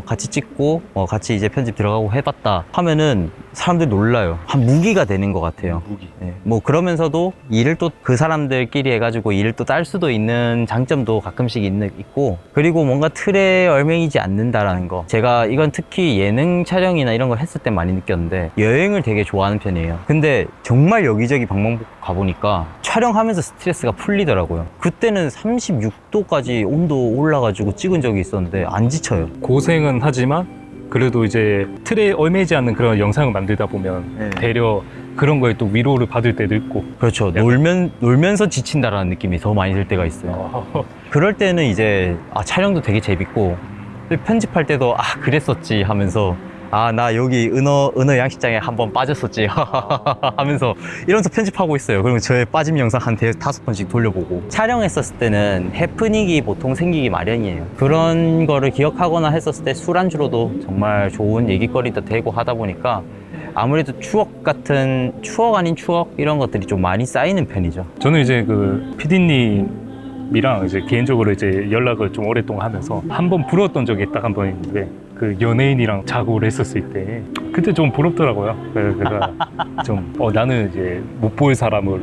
같이 찍고 같이 이제 편집 들어가고 해봤다 하면은 사람들이 놀라요. 한 무기가 되는 것 같아요. 무기. 네. 뭐 그러면서도 일을 또 그 사람들끼리 해가지고 일을 또 딸 수도 있는 장점도 가끔씩 있고, 그리고 뭔가 틀에 얽매이지 않는다라는 거, 제가 이건 특히 예능 촬영이나 이런 걸 했을 때 많이 느꼈는데 여행을 되게 좋아하는 편이에요. 근데 정말 여기저기 방방 가보니까 촬영하면서 스트레스가 풀리더라고요. 그때는 36도까지 온도 올라가지고 찍은 적이 있었는데 안 지쳐요. 고생은 하지만 그래도 이제 틀에 얽매이지 않는 그런 영상을 만들다 보면 되려 그런 거에 또 위로를 받을 때도 있고. 그렇죠. 놀면서 지친다라는 느낌이 더 많이 들 때가 있어요. 그럴 때는 이제 촬영도 되게 재밌고, 편집할 때도 그랬었지 하면서 나 여기 은어 양식장에 한번 빠졌었지 하면서 이러면서 편집하고 있어요. 그러면 저의 빠짐 영상 한 5번씩 돌려보고. 촬영했었을 때는 해프닝이 보통 생기기 마련이에요. 그런 거를 기억하거나 했었을 때 술안주로도 정말 좋은 얘기거리도 되고 하다 보니까 아무래도 추억 아닌 추억 이런 것들이 좀 많이 쌓이는 편이죠. 저는 이제 그 PD님이랑 이제 개인적으로 이제 연락을 좀 오랫동안 하면서 한 번 부러웠던 적이 딱 한 번 있는데, 그 연예인이랑 작업을 했었을 때 그때 좀 부럽더라고요. 그래서 좀 나는 이제 못 볼 사람을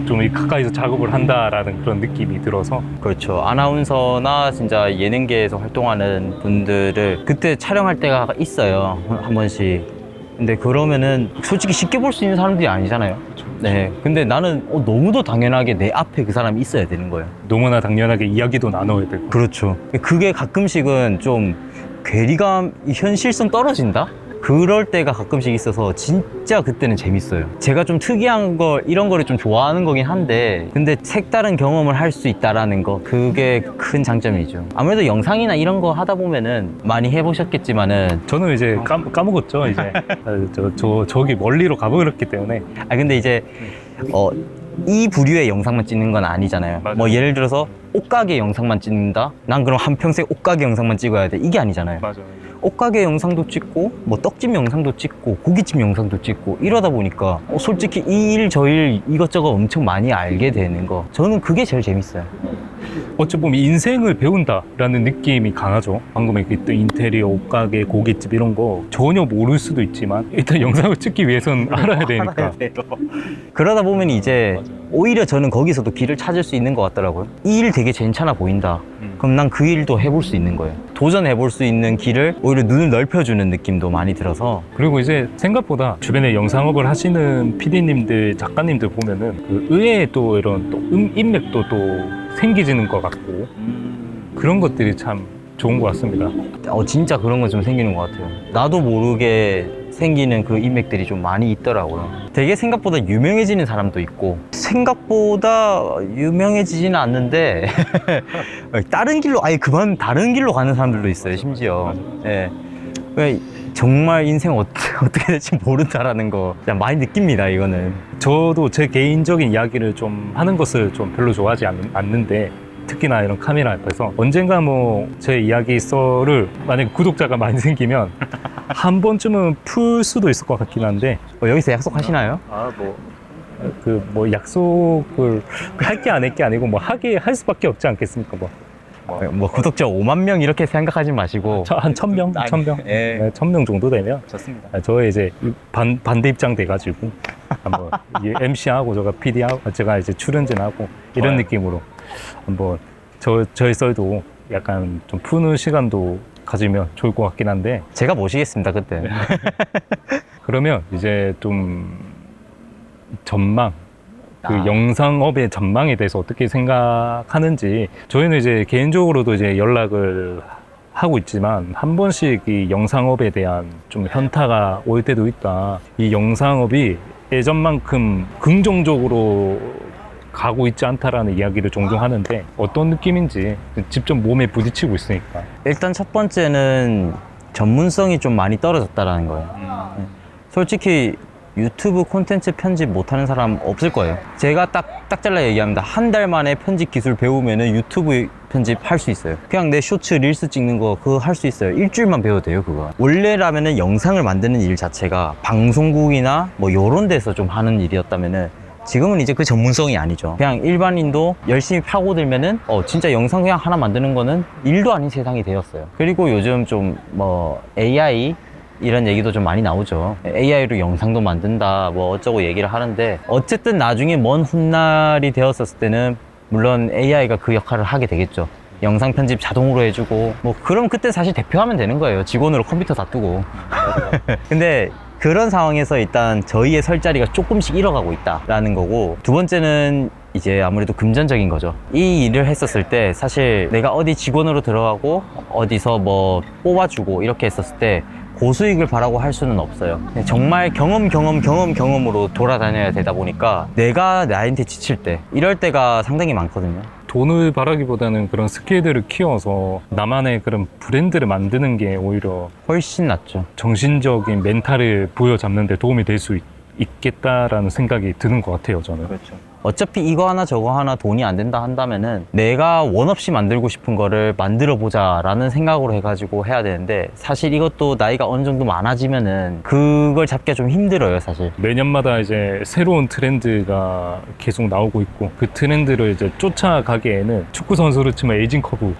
좀 가까이서 작업을 한다라는 그런 느낌이 들어서. 그렇죠. 아나운서나 진짜 예능계에서 활동하는 분들을 그때 촬영할 때가 있어요, 한 번씩. 근데 그러면은 솔직히 쉽게 볼 수 있는 사람들이 아니잖아요. 네. 근데 나는 너무도 당연하게 내 앞에 그 사람이 있어야 되는 거예요. 너무나 당연하게 이야기도 나눠야 되고. 그렇죠. 그게 가끔씩은 좀 괴리감, 현실성 떨어진다? 그럴 때가 가끔씩 있어서 진짜 그때는 재밌어요. 제가 좀 특이한 거, 이런 거를 좀 좋아하는 거긴 한데, 근데 색다른 경험을 할 수 있다라는 거, 그게 큰 장점이죠. 아무래도 영상이나 이런 거 하다 보면은 많이 해보셨겠지만은, 저는 이제 까먹었죠. 이제 저기 멀리로 가버렸기 때문에. 근데 이제 이 부류의 영상만 찍는 건 아니잖아요. 맞아요. 뭐 예를 들어서 옷가게 영상만 찍는다? 난 그럼 한평생 옷가게 영상만 찍어야 돼? 이게 아니잖아요. 맞아요. 옷가게 영상도 찍고 뭐 떡집 영상도 찍고 고깃집 영상도 찍고 이러다 보니까 솔직히 이 일 저 일 이것저것 엄청 많이 알게 되는 거, 저는 그게 제일 재밌어요. 어찌 보면 인생을 배운다라는 느낌이 강하죠. 방금 얘기했던 인테리어, 옷가게, 고깃집 이런 거 전혀 모를 수도 있지만 일단 영상을 찍기 위해서는 알아야 되니까. 그러다 보면 이제 오히려 저는 거기서도 길을 찾을 수 있는 것 같더라고요. 이 일 되게 괜찮아 보인다. 그럼 난 그 일도 해볼 수 있는 거예요. 도전해볼 수 있는 길을 오히려 눈을 넓혀주는 느낌도 많이 들어서. 그리고 이제 생각보다 주변에 영상업을 하시는 PD님들, 작가님들 보면은 그 의외의 또 이런 또 인맥도 또 생기지는 것 같고 그런 것들이 참 좋은 것 같습니다. 진짜 그런 건 좀 생기는 것 같아요. 나도 모르게 생기는 그 인맥들이 좀 많이 있더라고요. 되게 생각보다 유명해지는 사람도 있고, 생각보다 유명해지지는 않는데 다른 길로, 다른 길로 가는 사람들도 있어요, 심지어. 예. 정말 인생 어떻게 될지 모른다라는 거 그냥 많이 느낍니다, 이거는. 저도 제 개인적인 이야기를 좀 하는 것을 좀 별로 좋아하지 않는데, 특히나 이런 카메라 앞에서 언젠가 뭐 제 이야기서를 만약에 구독자가 많이 생기면 한 번쯤은 풀 수도 있을 것 같긴 한데. 여기서 약속하시나요? 뭐 약속을 할 게 안 할 게 아니고 뭐 할 수밖에 없지 않겠습니까? 뭐 뭐 구독자 5만 명 이렇게 생각하지 마시고 한 1000명? 1000명? 예. 네, 1000명 정도 되면 좋습니다. 저의 이제 반대 입장 돼가지고 한번 MC하고 제가 PD하고 제가 이제 출연진하고 이런 좋아요. 느낌으로 한번 저의 썰도 약간 좀 푸는 시간도 가지면 좋을 것 같긴 한데 제가 모시겠습니다 그때. 그러면 이제 좀 전망 그 아. 영상업의 전망에 대해서 어떻게 생각하는지 저희는 이제 개인적으로도 이제 연락을 하고 있지만 한 번씩 이 영상업에 대한 좀 현타가 올 때도 있다. 이 영상업이 예전만큼 긍정적으로 가고 있지 않다라는 이야기를 종종 하는데 어떤 느낌인지 직접 몸에 부딪히고 있으니까. 일단 첫 번째는 전문성이 좀 많이 떨어졌다라는 거예요. 솔직히 유튜브 콘텐츠 편집 못하는 사람 없을 거예요. 제가 딱 잘라 얘기합니다. 한 달 만에 편집 기술 배우면은 유튜브 편집 할 수 있어요. 그냥 내 쇼츠, 릴스 찍는 거 그거 할 수 있어요. 일주일만 배워도 돼요, 그거. 원래라면은 영상을 만드는 일 자체가 방송국이나 뭐 요런 데서 좀 하는 일이었다면은 지금은 이제 그 전문성이 아니죠. 그냥 일반인도 열심히 파고들면은 진짜 영상 그냥 하나 만드는 거는 일도 아닌 세상이 되었어요. 그리고 요즘 좀 뭐 AI 이런 얘기도 좀 많이 나오죠. AI로 영상도 만든다 뭐 어쩌고 얘기를 하는데 어쨌든 나중에 먼 훗날이 되었었을 때는 물론 AI가 그 역할을 하게 되겠죠. 영상 편집 자동으로 해주고 뭐 그럼 그때 사실 대표하면 되는 거예요. 직원으로 컴퓨터 다 두고. 근데 그런 상황에서 일단 저희의 설 자리가 조금씩 잃어가고 있다라는 거고, 두 번째는 이제 아무래도 금전적인 거죠. 이 일을 했었을 때 사실 내가 어디 직원으로 들어가고 어디서 뭐 뽑아주고 이렇게 했었을 때 고수익을 바라고 할 수는 없어요. 정말 경험으로 돌아다녀야 되다 보니까 내가 나한테 지칠 때 이럴 때가 상당히 많거든요. 돈을 바라기보다는 그런 스킬들을 키워서 나만의 그런 브랜드를 만드는 게 오히려 훨씬 낫죠. 정신적인 멘탈을 부여잡는 데 도움이 될 수 있겠다라는 생각이 드는 것 같아요, 저는. 그렇죠. 어차피 이거 하나 저거 하나 돈이 안 된다 한다면은 내가 원 없이 만들고 싶은 거를 만들어 보자 라는 생각으로 해가지고 해야 되는데, 사실 이것도 나이가 어느 정도 많아지면은 그걸 잡기가 좀 힘들어요, 사실. 매년마다 이제 새로운 트렌드가 계속 나오고 있고 그 트렌드를 이제 쫓아가기에는 축구 선수로 치면 에이징 커브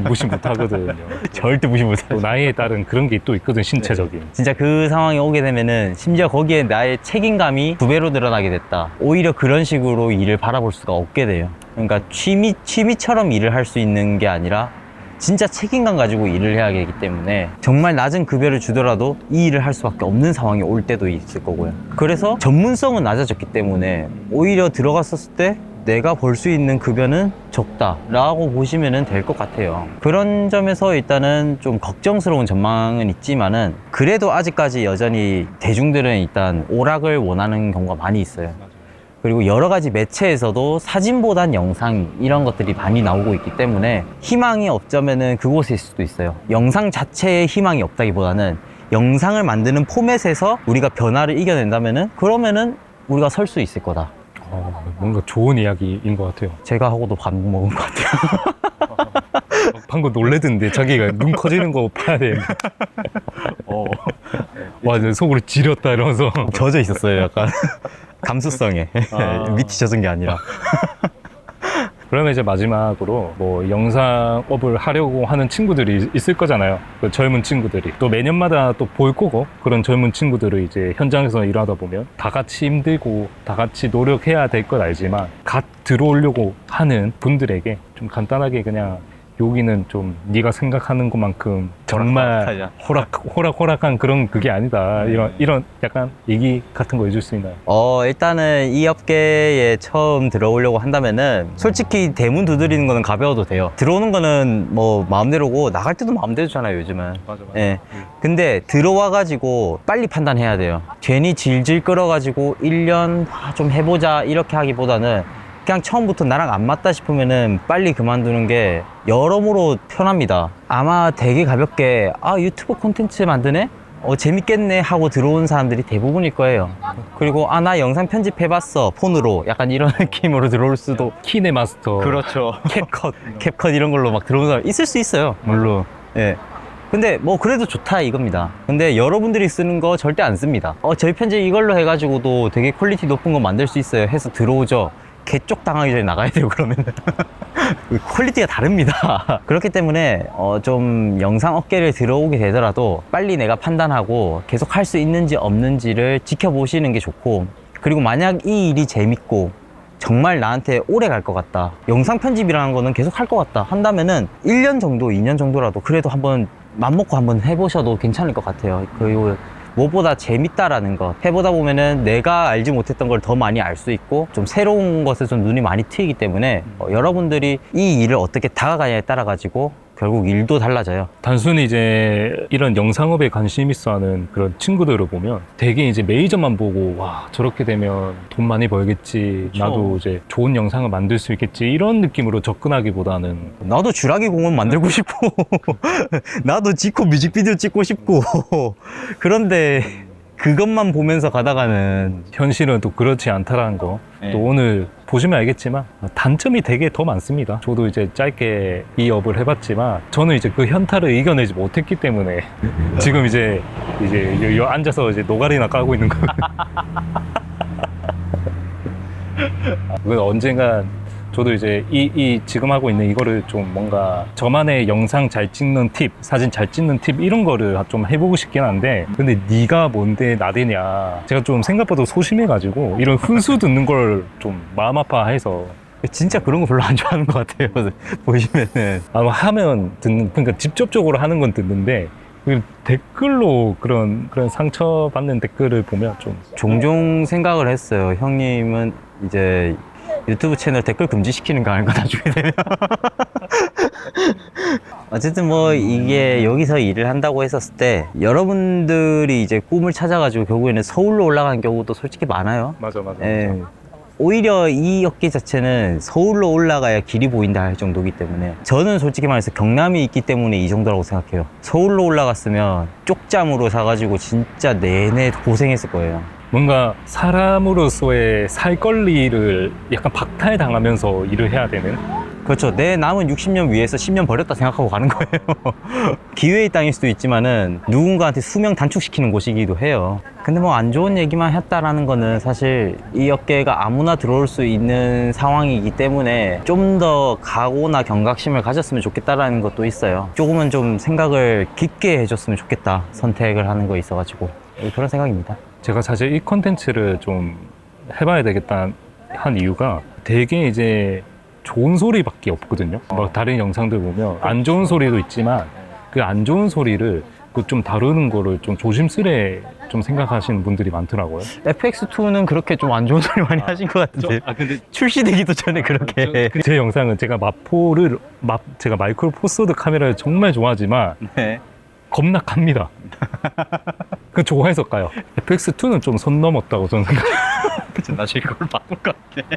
무시 못 하거든요. 절대 무시 또 못해요. 나이에 따른 그런 게 또 있거든, 신체적인. 진짜 그 상황에 오게 되면은 심지어 거기에 나의 책임감이 2배로 늘어나게 됐다. 오히려 그런 식으로 일을 바라볼 수가 없게 돼요. 그러니까 취미처럼 일을 할 수 있는 게 아니라 진짜 책임감 가지고 일을 해야 되기 때문에 정말 낮은 급여를 주더라도 이 일을 할 수밖에 없는 상황이 올 때도 있을 거고요. 그래서 전문성은 낮아졌기 때문에 오히려 들어갔었을 때 내가 벌 수 있는 급여는 적다라고 보시면 될 것 같아요. 그런 점에서 일단은 좀 걱정스러운 전망은 있지만은 그래도 아직까지 여전히 대중들은 일단 오락을 원하는 경우가 많이 있어요. 그리고 여러 가지 매체에서도 사진보단 영상 이런 것들이 많이 나오고 있기 때문에 희망이 없자면은 그곳일 수도 있어요. 영상 자체에 희망이 없다기보다는 영상을 만드는 포맷에서 우리가 변화를 이겨낸다면은 그러면은 우리가 설 수 있을 거다. 뭔가 좋은 이야기인 것 같아요. 제가 하고도 밥 먹은 것 같아요. 방금 놀래던데 자기가 눈 커지는 거 봐야 되는데. 와, 내 속으로 지렸다 이러면서. 젖어 있었어요, 약간. 감수성에. 밑이 젖은 게 아니라. 그러면 이제 마지막으로 뭐 영상업을 하려고 하는 친구들이 있을 거잖아요. 그 젊은 친구들이 또 매년마다 또 볼 거고, 그런 젊은 친구들을 이제 현장에서 일하다 보면 다 같이 힘들고 다 같이 노력해야 될 걸 알지만 갓 들어오려고 하는 분들에게 좀 간단하게 그냥 여기는 좀 네가 생각하는 것만큼 정말 호락호락한 그런 그게 아니다, 이런 약간 얘기 같은 거 해줄 수 있나요? 일단은 이 업계에 처음 들어오려고 한다면은 솔직히 대문 두드리는 거는 가벼워도 돼요. 들어오는 거는 뭐 마음대로고 나갈 때도 마음대로잖아요, 요즘은. 맞아. 예. 근데 들어와가지고 빨리 판단해야 돼요. 괜히 질질 끌어가지고 1년 좀 해보자 이렇게 하기보다는 그냥 처음부터 나랑 안 맞다 싶으면은 빨리 그만두는 게 여러모로 편합니다. 아마 되게 가볍게 유튜브 콘텐츠 만드네? 재밌겠네 하고 들어온 사람들이 대부분일 거예요. 그리고 나 영상 편집해봤어 폰으로, 약간 이런 느낌으로 들어올 수도. 키네마스터, 그렇죠. 캡컷 이런 걸로 막 들어오는 사람 있을 수 있어요, 물론. 예. 근데 뭐 그래도 좋다 이겁니다. 근데 여러분들이 쓰는 거 절대 안 씁니다. 저희 편집 이걸로 해가지고도 되게 퀄리티 높은 거 만들 수 있어요 해서 들어오죠. 개쪽 당하기 전에 나가야 돼요, 그러면. 퀄리티가 다릅니다. 그렇기 때문에 좀 영상 업계를 들어오게 되더라도 빨리 내가 판단하고 계속 할 수 있는지 없는지를 지켜보시는 게 좋고, 그리고 만약 이 일이 재밌고 정말 나한테 오래 갈 것 같다, 영상 편집이라는 거는 계속 할 것 같다 한다면은 1년 정도 2년 정도라도 그래도 한번 맘먹고 한번 해보셔도 괜찮을 것 같아요. 그리고 무엇보다 재밌다라는 것, 해보다 보면은 내가 알지 못했던 걸 더 많이 알 수 있고 좀 새로운 것에 좀 눈이 많이 트이기 때문에 여러분들이 이 일을 어떻게 다가가냐에 따라 가지고 결국 일도 달라져요. 단순히 이제 이런 영상업에 관심 있어 하는 그런 친구들을 보면 되게 이제 메이저만 보고 와, 저렇게 되면 돈 많이 벌겠지, 그쵸. 나도 이제 좋은 영상을 만들 수 있겠지, 이런 느낌으로 접근하기보다는 나도 쥐라기 공원 만들고 싶고 나도 지코 뮤직비디오 찍고 싶고 그런데 그것만 보면서 가다가는 현실은 또 그렇지 않다라는 거, 네. 또 오늘 보시면 알겠지만 단점이 되게 더 많습니다. 저도 이제 짧게 이 업을 해봤지만 저는 이제 그 현타를 이겨내지 못했기 때문에 지금 이제 여기 앉아서 이제 노가리나 까고 있는 거예요. 그건 언젠간 저도 이제 지금 하고 있는 이거를 좀 뭔가 저만의 영상 잘 찍는 팁, 사진 잘 찍는 팁, 이런 거를 좀 해보고 싶긴 한데, 근데 네가 뭔데 나대냐, 제가 좀 생각보다 소심해가지고 이런 훈수 듣는 걸 좀 마음 아파해서 진짜 그런 거 별로 안 좋아하는 것 같아요. 보시면은 아마 하면 듣는, 그러니까 직접적으로 하는 건 듣는데 그 댓글로 그런 상처받는 댓글을 보면 좀 종종 생각을 했어요. 형님은 이제 유튜브 채널 댓글 금지시키는 거 아닐까, 나중에 되면. 어쨌든 뭐 이게 여기서 일을 한다고 했었을 때 여러분들이 이제 꿈을 찾아가지고 결국에는 서울로 올라가는 경우도 솔직히 많아요. 맞아. 예. 오히려 이 업계 자체는 서울로 올라가야 길이 보인다 할 정도이기 때문에 저는 솔직히 말해서 경남이 있기 때문에 이 정도라고 생각해요. 서울로 올라갔으면 쪽잠으로 사가지고 진짜 내내 고생했을 거예요. 뭔가 사람으로서의 살 권리를 약간 박탈당하면서 일을 해야 되는. 그렇죠. 내 남은 60년 위에서 10년 버렸다 생각하고 가는 거예요. 기회의 땅일 수도 있지만은 누군가한테 수명 단축시키는 곳이기도 해요. 근데 뭐 안 좋은 얘기만 했다라는 거는 사실 이 업계가 아무나 들어올 수 있는 상황이기 때문에 좀 더 각오나 경각심을 가졌으면 좋겠다라는 것도 있어요. 조금은 좀 생각을 깊게 해줬으면 좋겠다, 선택을 하는 거에 있어가지고. 그런 생각입니다. 제가 사실 이 콘텐츠를 좀 해봐야 되겠다 한 이유가 되게 이제 좋은 소리밖에 없거든요. 막 다른 영상들 보면 안 좋은 소리도 있지만 그 안 좋은 소리를 그 좀 다루는 거를 좀 조심스레 좀 생각하시는 분들이 많더라고요. FX2는 그렇게 좀 안 좋은 소리 많이 하신 것 같은데. 근데 출시되기도 전에 그렇게. 제 영상은 제가 제가 마이크로 포소드 카메라를 정말 좋아하지만 네. 겁나 깝니다. 그 좋아해서 까요. FX2는 좀 선 넘었다고 저는 생각해요. 그쵸, 나중에 그걸 바꿀 것 같아.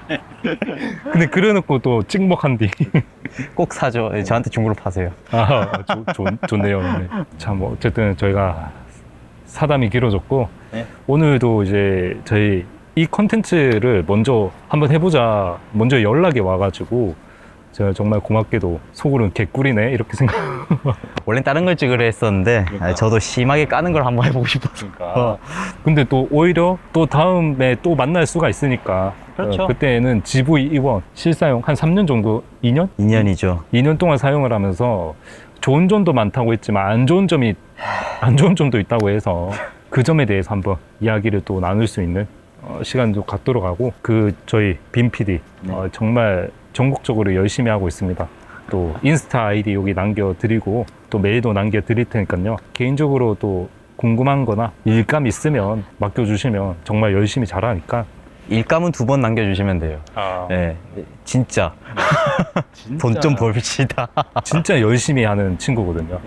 근데 그래놓고 또 찍먹한 뒤. 꼭 사죠. 네, 저한테 중고로 파세요. 좋네요. 네. 참, 어쨌든 저희가 사담이 길어졌고, 네. 오늘도 이제 저희 이 컨텐츠를 먼저 한번 해보자, 먼저 연락이 와가지고, 제가 정말 고맙게도 속으로는 개꿀이네, 이렇게 생각. 원래 다른 걸 찍으려 했었는데 저도 심하게 까는 걸 한번 해보고 싶었어. 근데 또 오히려 또 다음에 또 만날 수가 있으니까. 그렇죠. 그때는 GV-E1 실사용 한 3년 정도, 2년? 2년이죠. 2년 동안 사용을 하면서 좋은 점도 많다고 했지만 안 좋은 점도 있다고 해서 그 점에 대해서 한번 이야기를 또 나눌 수 있는 시간도 갖도록 하고, 저희 빔 PD 정말 전국적으로 열심히 하고 있습니다. 또 인스타 아이디 여기 남겨드리고 또 메일도 남겨드릴 테니까요. 개인적으로 또 궁금한 거나 일감 있으면 맡겨주시면 정말 열심히 잘하니까. 일감은 2번 남겨주시면 돼요. 네, 진짜. 돈 좀 벌시다. 진짜 열심히 하는 친구거든요.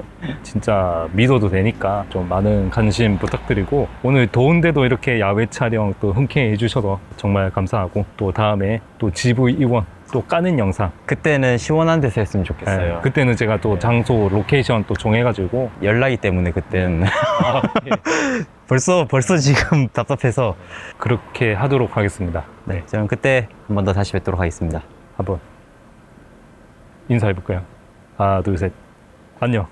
진짜 믿어도 되니까 좀 많은 관심 부탁드리고, 오늘 더운데도 이렇게 야외 촬영 또 흔쾌히 해주셔서 정말 감사하고, 또 다음에 또 GV-E1 또 까는 영상. 그때는 시원한 데서 했으면 좋겠어요. 네, 그때는 제가 또 장소, 로케이션 또 정해가지고. 연락이 때문에 그때는. 벌써 지금 답답해서. 그렇게 하도록 하겠습니다. 네, 저는 그때 한 번 더 다시 뵙도록 하겠습니다. 한번 인사해볼까요? 하나, 둘, 셋. 안녕.